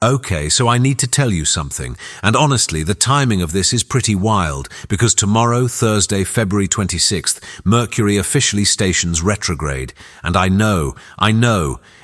Okay, so I need to tell you something, and honestly, the timing of this is pretty wild, because tomorrow, Thursday, February 26th, Mercury officially stations retrograde, and I know,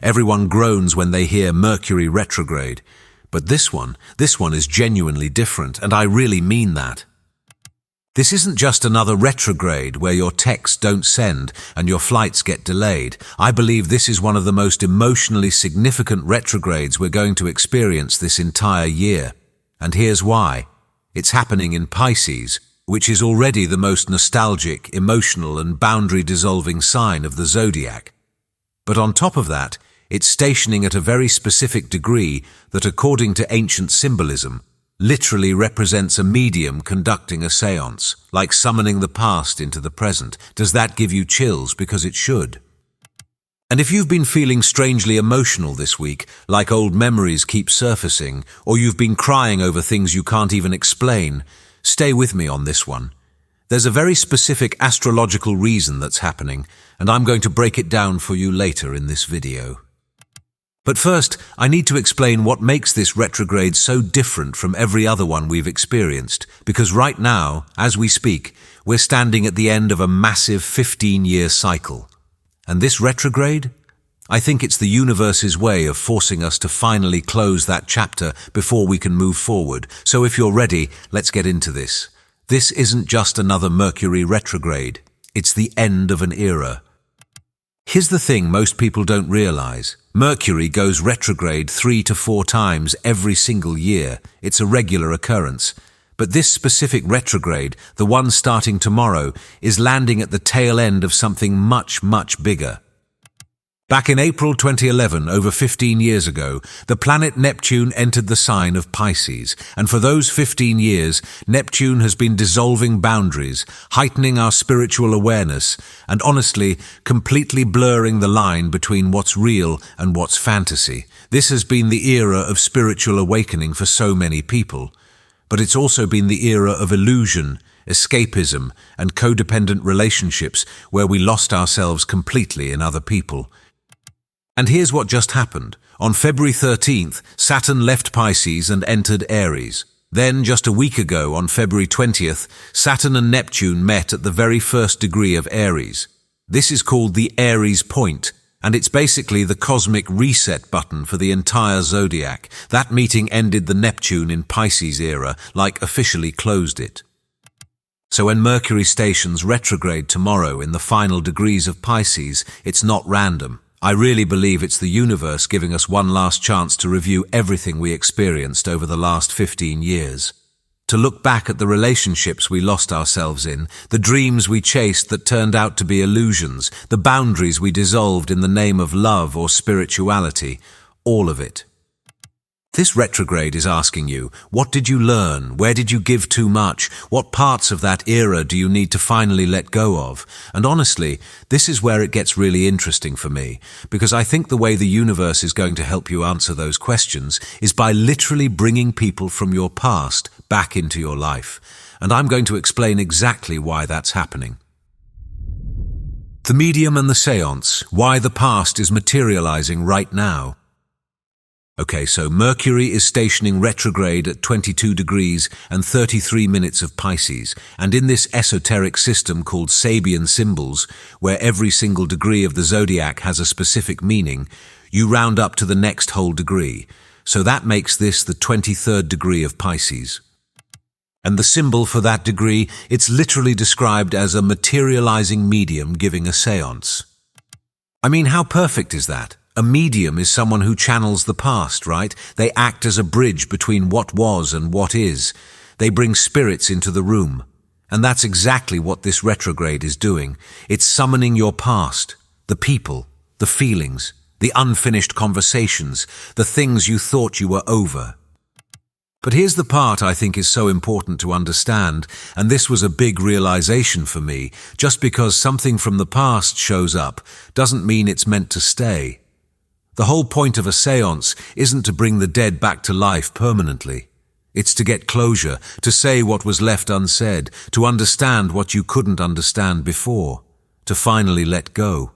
everyone groans when they hear Mercury retrograde. But this one is genuinely different, and I really mean that. This isn't just another retrograde where your texts don't send and your flights get delayed. I believe this is one of the most emotionally significant retrogrades we're going to experience this entire year. And here's why. It's happening in Pisces, which is already the most nostalgic, emotional, and boundary-dissolving sign of the zodiac. But on top of that, it's stationing at a very specific degree that, according to ancient symbolism, literally represents a medium conducting a seance, like summoning the past into the present. Does that give you chills? Because it should. And if you've been feeling strangely emotional this week, like old memories keep surfacing, or you've been crying over things you can't even explain, stay with me on this one. There's a very specific astrological reason that's happening, and I'm going to break it down for you later in this video. But first, I need to explain what makes this retrograde so different from every other one we've experienced, because right now, as we speak, we're standing at the end of a massive 15-year cycle. And this retrograde? I think it's the universe's way of forcing us to finally close that chapter before we can move forward. So if you're ready, let's get into this. This isn't just another Mercury retrograde. It's the end of an era. Here's the thing most people don't realize. Mercury goes retrograde 3 to 4 times every single year. It's a regular occurrence. But this specific retrograde, the one starting tomorrow, is landing at the tail end of something much, much bigger. Back in April 2011, over 15 years ago, the planet Neptune entered the sign of Pisces, and for those 15 years, Neptune has been dissolving boundaries, heightening our spiritual awareness, and honestly, completely blurring the line between what's real and what's fantasy. This has been the era of spiritual awakening for so many people, but it's also been the era of illusion, escapism, and codependent relationships where we lost ourselves completely in other people. And here's what just happened. On February 13th, Saturn left Pisces and entered Aries. Then, just a week ago, on February 20th, Saturn and Neptune met at the very first degree of Aries. This is called the Aries point, and it's basically the cosmic reset button for the entire zodiac. That meeting ended the Neptune-in-Pisces era, like officially closed it. So when Mercury stations retrograde tomorrow in the final degrees of Pisces, it's not random. I really believe it's the universe giving us one last chance to review everything we experienced over the last 15 years. To look back at the relationships we lost ourselves in, the dreams we chased that turned out to be illusions, the boundaries we dissolved in the name of love or spirituality, all of it. This retrograde is asking you, what did you learn? Where did you give too much? What parts of that era do you need to finally let go of? And honestly, this is where it gets really interesting for me, because I think the way the universe is going to help you answer those questions is by literally bringing people from your past back into your life. And I'm going to explain exactly why that's happening. The medium and the seance, why the past is materializing right now. Okay, so Mercury is stationing retrograde at 22 degrees and 33 minutes of Pisces, and in this esoteric system called Sabian symbols, where every single degree of the zodiac has a specific meaning, you round up to the next whole degree. So that makes this the 23rd degree of Pisces. And the symbol for that degree, it's literally described as a materializing medium giving a seance. I mean, how perfect is that? A medium is someone who channels the past, right? They act as a bridge between what was and what is. They bring spirits into the room. And that's exactly what this retrograde is doing. It's summoning your past, the people, the feelings, the unfinished conversations, the things you thought you were over. But here's the part I think is so important to understand, and this was a big realization for me. Just because something from the past shows up doesn't mean it's meant to stay. The whole point of a seance isn't to bring the dead back to life permanently. It's to get closure, to say what was left unsaid, to understand what you couldn't understand before, to finally let go.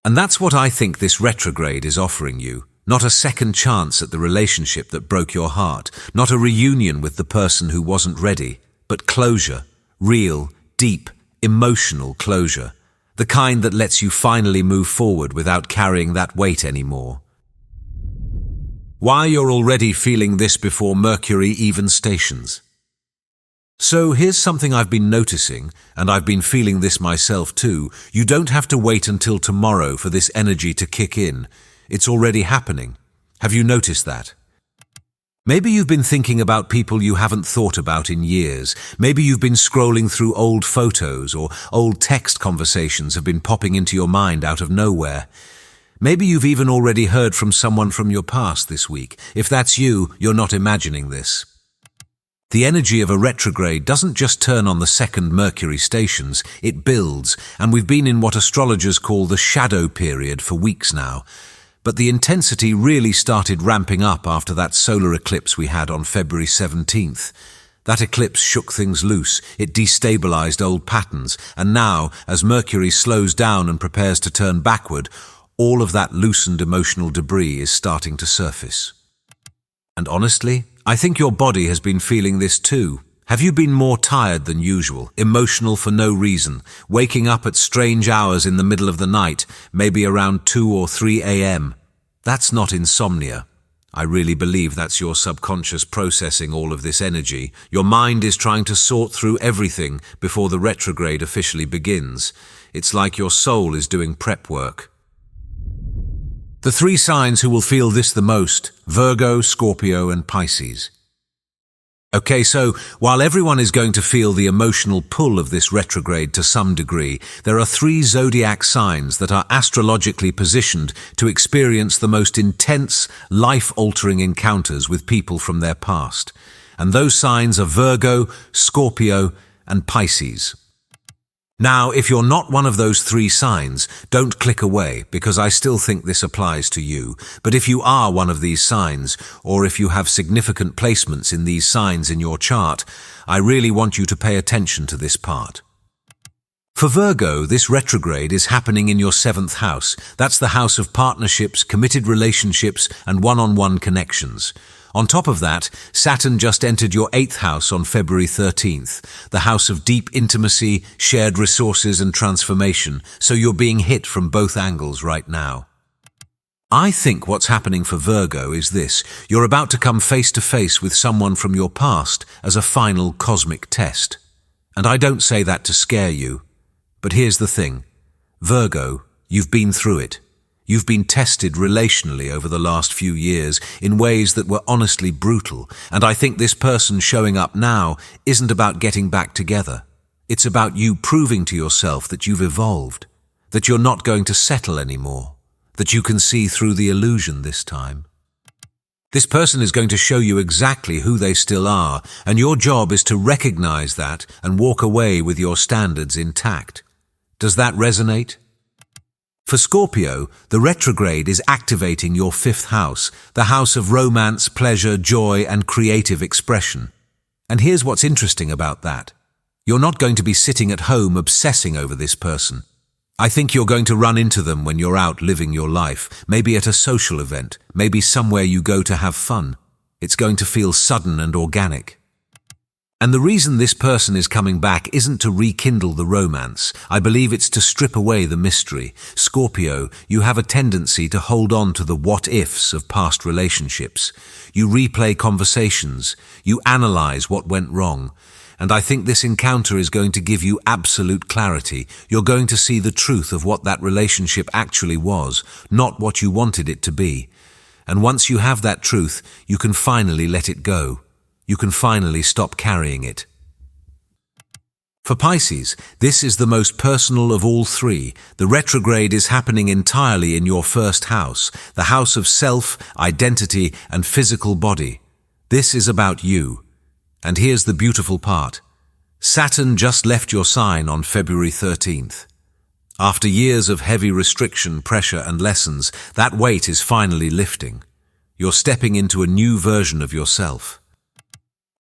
And that's what I think this retrograde is offering you. Not a second chance at the relationship that broke your heart, not a reunion with the person who wasn't ready, but closure, real, deep, emotional closure, the kind that lets you finally move forward without carrying that weight anymore. Why you're already feeling this before Mercury even stations. So here's something I've been noticing, and I've been feeling this myself too. You don't have to wait until tomorrow for this energy to kick in. It's already happening. Have you noticed that? Maybe you've been thinking about people you haven't thought about in years. Maybe you've been scrolling through old photos, or old text conversations have been popping into your mind out of nowhere. Maybe you've even already heard from someone from your past this week. If that's you, you're not imagining this. The energy of a retrograde doesn't just turn on the second Mercury stations, it builds, and we've been in what astrologers call the shadow period for weeks now. But the intensity really started ramping up after that solar eclipse we had on February 17th. That eclipse shook things loose, it destabilized old patterns, and now, as Mercury slows down and prepares to turn backward, all of that loosened emotional debris is starting to surface. And honestly, I think your body has been feeling this too. Have you been more tired than usual, emotional for no reason, waking up at strange hours in the middle of the night, maybe around 2 or 3 a.m.? That's not insomnia. I really believe that's your subconscious processing all of this energy. Your mind is trying to sort through everything before the retrograde officially begins. It's like your soul is doing prep work. The 3 signs who will feel this the most: Virgo, Scorpio, and Pisces. Okay, so while everyone is going to feel the emotional pull of this retrograde to some degree, there are 3 zodiac signs that are astrologically positioned to experience the most intense, life-altering encounters with people from their past. And those signs are Virgo, Scorpio, and Pisces. Now, if you're not one of those 3 signs, don't click away, because I still think this applies to you. But if you are one of these signs, or if you have significant placements in these signs in your chart, I really want you to pay attention to this part. For Virgo, this retrograde is happening in your 7th house. That's the house of partnerships, committed relationships, and one-on-one connections. On top of that, Saturn just entered your 8th house on February 13th, the house of deep intimacy, shared resources, and transformation, so you're being hit from both angles right now. I think what's happening for Virgo is this: you're about to come face to face with someone from your past as a final cosmic test. And I don't say that to scare you, but here's the thing. Virgo, you've been through it. You've been tested relationally over the last few years in ways that were honestly brutal, and I think this person showing up now isn't about getting back together. It's about you proving to yourself that you've evolved, that you're not going to settle anymore, that you can see through the illusion this time. This person is going to show you exactly who they still are, and your job is to recognize that and walk away with your standards intact. Does that resonate? For Scorpio, the retrograde is activating your 5th house, the house of romance, pleasure, joy, and creative expression. And here's what's interesting about that. You're not going to be sitting at home obsessing over this person. I think you're going to run into them when you're out living your life, maybe at a social event, maybe somewhere you go to have fun. It's going to feel sudden and organic. And the reason this person is coming back isn't to rekindle the romance. I believe it's to strip away the mystery. Scorpio, you have a tendency to hold on to the what-ifs of past relationships. You replay conversations. You analyze what went wrong. And I think this encounter is going to give you absolute clarity. You're going to see the truth of what that relationship actually was, not what you wanted it to be. And once you have that truth, you can finally let it go. You can finally stop carrying it. For Pisces, this is the most personal of all 3. The retrograde is happening entirely in your 1st house, the house of self, identity, and physical body. This is about you. And here's the beautiful part. Saturn just left your sign on February 13th. After years of heavy restriction, pressure, and lessons, that weight is finally lifting. You're stepping into a new version of yourself.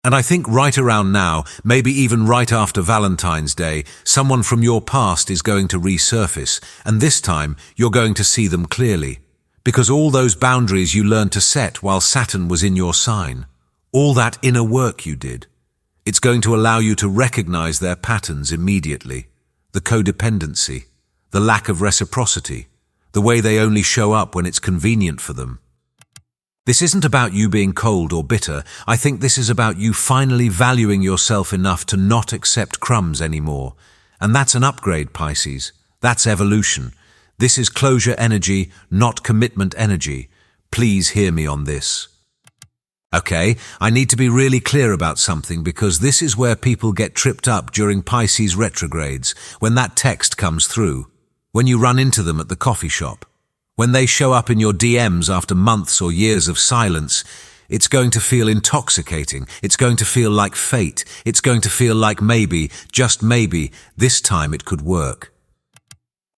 And I think right around now, maybe even right after Valentine's Day, someone from your past is going to resurface, and this time you're going to see them clearly. Because all those boundaries you learned to set while Saturn was in your sign, all that inner work you did, it's going to allow you to recognize their patterns immediately. The codependency, the lack of reciprocity, the way they only show up when it's convenient for them. This isn't about you being cold or bitter. I think this is about you finally valuing yourself enough to not accept crumbs anymore. And that's an upgrade, Pisces. That's evolution. This is closure energy, not commitment energy. Please hear me on this. Okay, I need to be really clear about something because this is where people get tripped up during Pisces retrogrades, when that text comes through, when you run into them at the coffee shop, when they show up in your DMs after months or years of silence. It's going to feel intoxicating. It's going to feel like fate. It's going to feel like maybe, just maybe, this time it could work.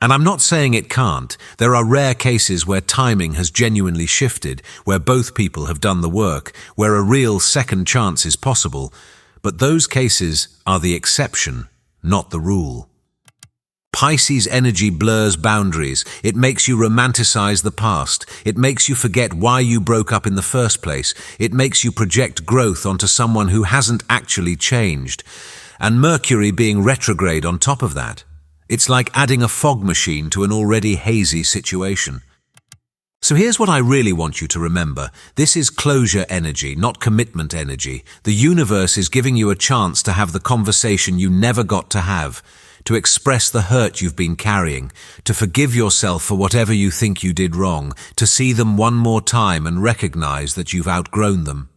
And I'm not saying it can't. There are rare cases where timing has genuinely shifted, where both people have done the work, where a real second chance is possible. But those cases are the exception, not the rule. Pisces energy blurs boundaries. It makes you romanticize the past. It makes you forget why you broke up in the first place. It makes you project growth onto someone who hasn't actually changed. And Mercury being retrograde on top of that. It's like adding a fog machine to an already hazy situation. So here's what I really want you to remember. This is closure energy, not commitment energy. The universe is giving you a chance to have the conversation you never got to have, to express the hurt you've been carrying, to forgive yourself for whatever you think you did wrong, to see them one more time and recognize that you've outgrown them.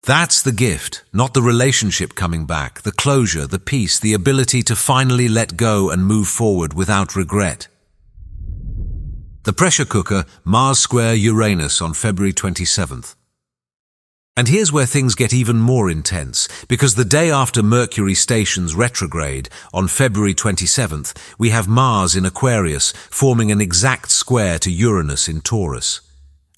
That's the gift, not the relationship coming back, the closure, the peace, the ability to finally let go and move forward without regret. The pressure cooker, Mars square Uranus on February 27th. And here's where things get even more intense, because the day after Mercury stations retrograde, on February 27th, we have Mars in Aquarius forming an exact square to Uranus in Taurus.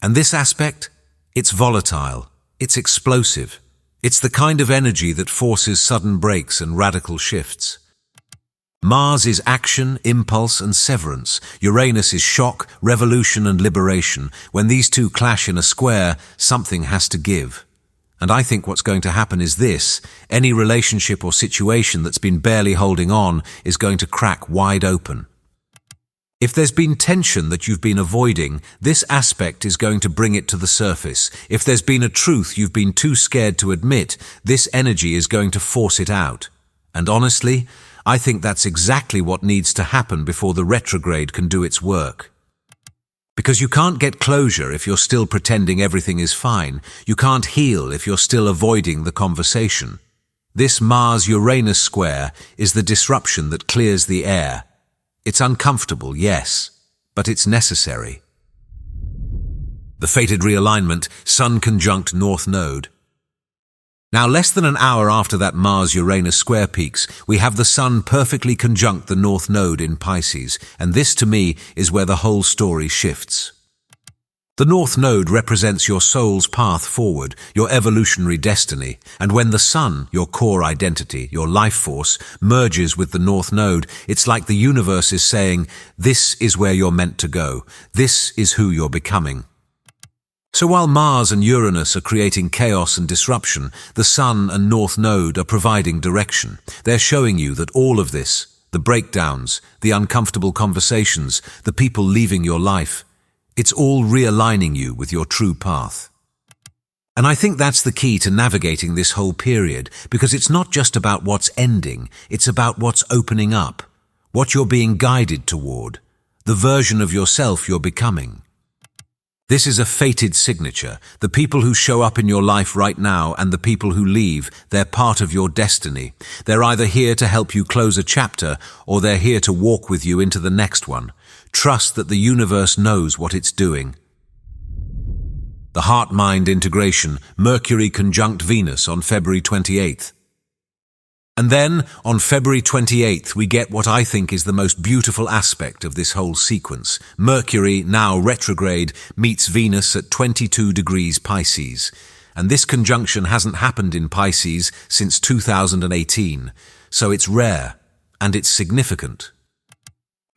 And this aspect, it's volatile, it's explosive. It's the kind of energy that forces sudden breaks and radical shifts. Mars is action, impulse, and severance. Uranus is shock, revolution, and liberation. When these two clash in a square, something has to give. And I think what's going to happen is this: any relationship or situation that's been barely holding on is going to crack wide open. If there's been tension that you've been avoiding, this aspect is going to bring it to the surface. If there's been a truth you've been too scared to admit, this energy is going to force it out. And honestly, I think that's exactly what needs to happen before the retrograde can do its work. Because you can't get closure if you're still pretending everything is fine. You can't heal if you're still avoiding the conversation. This Mars-Uranus square is the disruption that clears the air. It's uncomfortable, yes, but it's necessary. The fated realignment, Sun conjunct North Node. Now, less than an hour after that Mars-Uranus square peaks, we have the Sun perfectly conjunct the North Node in Pisces, and this, to me, is where the whole story shifts. The North Node represents your soul's path forward, your evolutionary destiny, and when the Sun, your core identity, your life force, merges with the North Node, it's like the universe is saying, this is where you're meant to go, this is who you're becoming. So while Mars and Uranus are creating chaos and disruption, the Sun and North Node are providing direction. They're showing you that all of this, the breakdowns, the uncomfortable conversations, the people leaving your life, it's all realigning you with your true path. And I think that's the key to navigating this whole period, because it's not just about what's ending, it's about what's opening up, what you're being guided toward, the version of yourself you're becoming. This is a fated signature. The people who show up in your life right now and the people who leave, they're part of your destiny. They're either here to help you close a chapter, or they're here to walk with you into the next one. Trust that the universe knows what it's doing. The heart-mind integration, Mercury conjunct Venus on February 28th. And then, on February 28th, we get what I think is the most beautiful aspect of this whole sequence. Mercury, now retrograde, meets Venus at 22 degrees Pisces. And this conjunction hasn't happened in Pisces since 2018, so it's rare, and it's significant.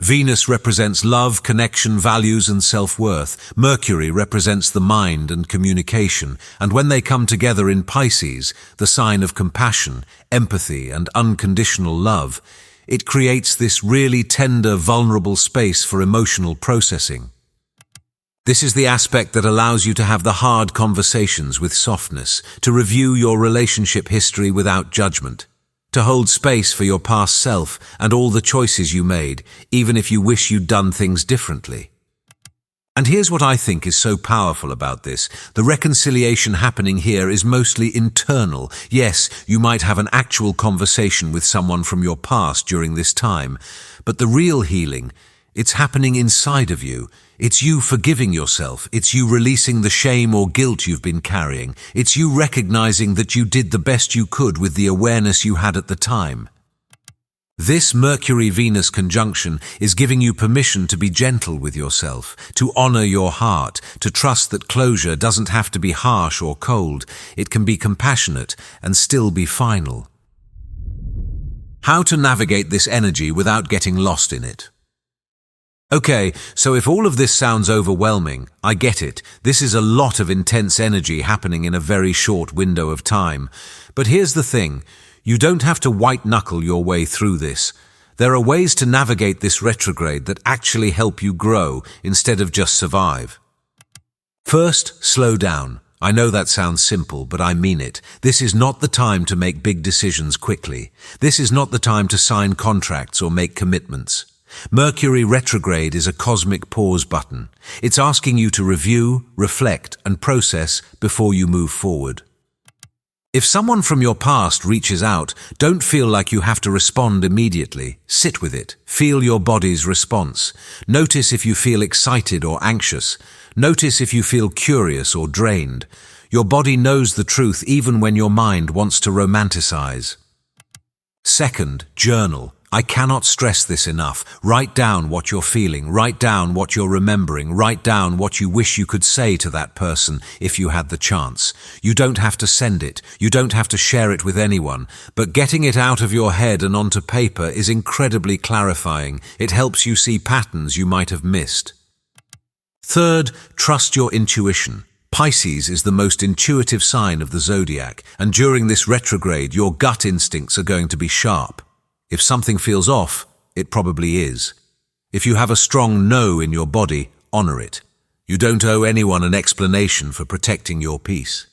Venus represents love, connection, values, and self-worth. Mercury represents the mind and communication, and when they come together in Pisces, the sign of compassion, empathy, and unconditional love, it creates this really tender, vulnerable space for emotional processing. This is the aspect that allows you to have the hard conversations with softness, to review your relationship history without judgment, to hold space for your past self and all the choices you made, even if you wish you'd done things differently. And here's what I think is so powerful about this. The reconciliation happening here is mostly internal. Yes, you might have an actual conversation with someone from your past during this time, but the real healing, it's happening inside of you. It's you forgiving yourself. It's you releasing the shame or guilt you've been carrying. It's you recognizing that you did the best you could with the awareness you had at the time. This Mercury-Venus conjunction is giving you permission to be gentle with yourself, to honor your heart, to trust that closure doesn't have to be harsh or cold. It can be compassionate and still be final. How to navigate this energy without getting lost in it? Okay, so if all of this sounds overwhelming, I get it. This is a lot of intense energy happening in a very short window of time. But here's the thing, you don't have to white-knuckle your way through this. There are ways to navigate this retrograde that actually help you grow instead of just survive. First, slow down. I know that sounds simple, but I mean it. This is not the time to make big decisions quickly. This is not the time to sign contracts or make commitments. Mercury Retrograde is a cosmic pause button. It's asking you to review, reflect, and process before you move forward. If someone from your past reaches out, don't feel like you have to respond immediately. Sit with it. Feel your body's response. Notice if you feel excited or anxious. Notice if you feel curious or drained. Your body knows the truth even when your mind wants to romanticize. Second, journal. I cannot stress this enough. Write down what you're feeling. Write down what you're remembering. Write down what you wish you could say to that person if you had the chance. You don't have to send it. You don't have to share it with anyone. But getting it out of your head and onto paper is incredibly clarifying. It helps you see patterns you might have missed. Third, trust your intuition. Pisces is the most intuitive sign of the zodiac, and during this retrograde, your gut instincts are going to be sharp. If something feels off, it probably is. If you have a strong no in your body, honor it. You don't owe anyone an explanation for protecting your peace.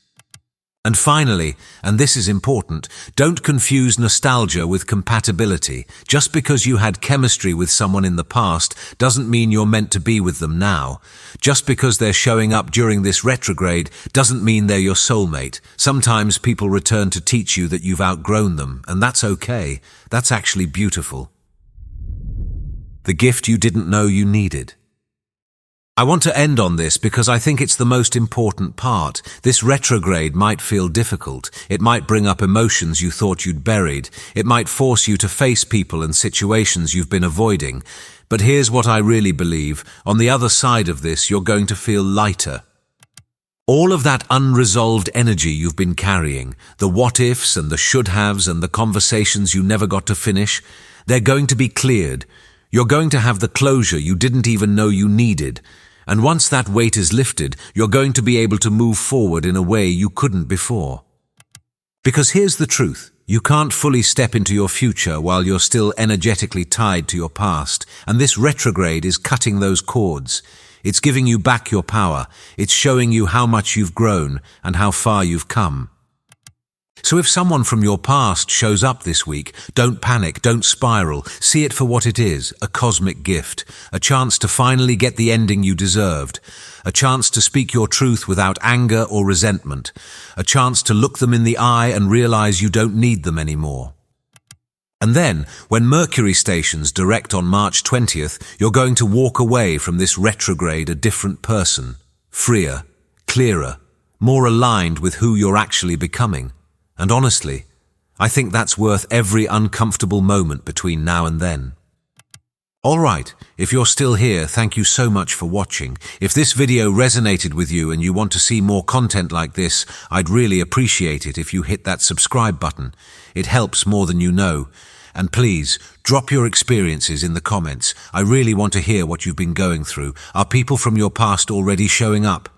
And finally, and this is important, don't confuse nostalgia with compatibility. Just because you had chemistry with someone in the past doesn't mean you're meant to be with them now. Just because they're showing up during this retrograde doesn't mean they're your soulmate. Sometimes people return to teach you that you've outgrown them, and that's okay. That's actually beautiful. The gift you didn't know you needed. I want to end on this because I think it's the most important part. This retrograde might feel difficult. It might bring up emotions you thought you'd buried. It might force you to face people and situations you've been avoiding. But here's what I really believe. On the other side of this, you're going to feel lighter. All of that unresolved energy you've been carrying, the what-ifs and the should-haves and the conversations you never got to finish, they're going to be cleared. You're going to have the closure you didn't even know you needed. And once that weight is lifted, you're going to be able to move forward in a way you couldn't before. Because here's the truth. You can't fully step into your future while you're still energetically tied to your past. And this retrograde is cutting those cords. It's giving you back your power. It's showing you how much you've grown and how far you've come. So if someone from your past shows up this week, don't panic, don't spiral. See it for what it is, a cosmic gift, a chance to finally get the ending you deserved, a chance to speak your truth without anger or resentment, a chance to look them in the eye and realize you don't need them anymore. And then, when Mercury stations direct on March 20th, you're going to walk away from this retrograde a different person, freer, clearer, more aligned with who you're actually becoming. And honestly, I think that's worth every uncomfortable moment between now and then. Alright, if you're still here, thank you so much for watching. If this video resonated with you and you want to see more content like this, I'd really appreciate it if you hit that subscribe button. It helps more than you know. And please, drop your experiences in the comments. I really want to hear what you've been going through. Are people from your past already showing up?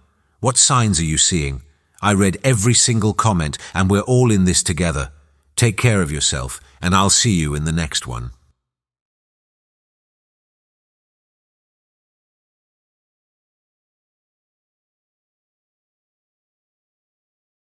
What signs are you seeing? I read every single comment, and we're all in this together. Take care of yourself, and I'll see you in the next one.